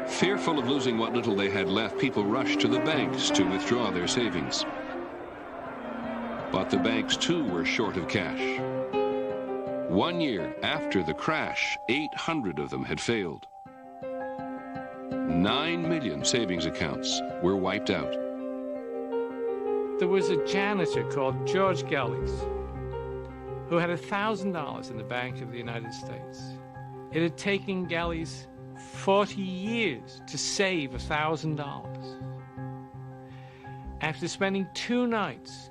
Fearful of losing what little they had left, people rushed to the banks to withdraw their savings. But the banks, too, were short of cash. 1 year after the crash, 800 of them had failed. 9 million savings accounts were wiped out. There was a janitor called George Gallies who had $1,000 in the Bank of the United States. It had taken Gallies 40 years to save $1,000. After spending 2 nights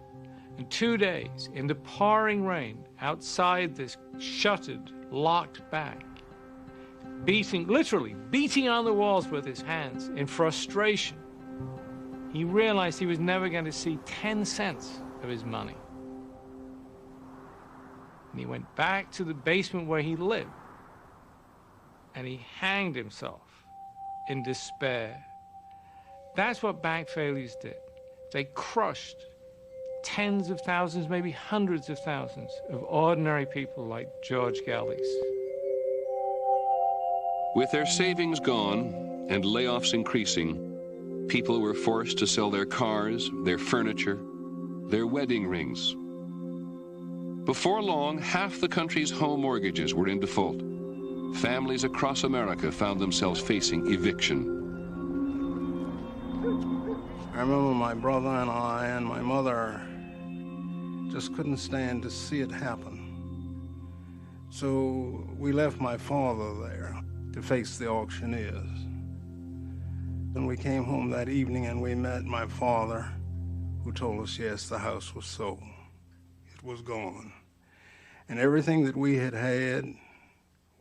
and 2 days in the pouring rain outside this shuttered, locked bank, literally beating on the walls with his hands in frustration, he realized he was never going to see 10 cents of his money. And he went back to the basement where he lived, and he hanged himself in despair. That's what bank failures did. They crushed tens of thousands, maybe hundreds of thousands of ordinary people like George Gallies. With their savings gone and layoffs increasing, people were forced to sell their cars, their furniture, their wedding rings. Before long, half the country's home mortgages were in default. Families across America found themselves facing eviction. I remember my brother and I and my mother just couldn't stand to see it happen. So we left my father there to face the auctioneers. And we came home that evening and we met my father, who told us, yes, the house was sold. It was gone. And everything that we had had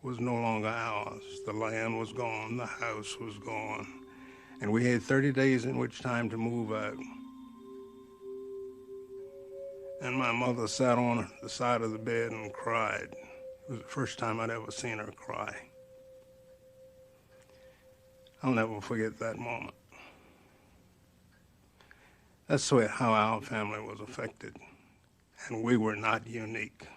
was no longer ours. The land was gone, the house was gone. And we had 30 days in which time to move out. And my mother sat on the side of the bed and cried. It was the first time I'd ever seen her cry. I'll never forget that moment. That's how our family was affected, and we were not unique.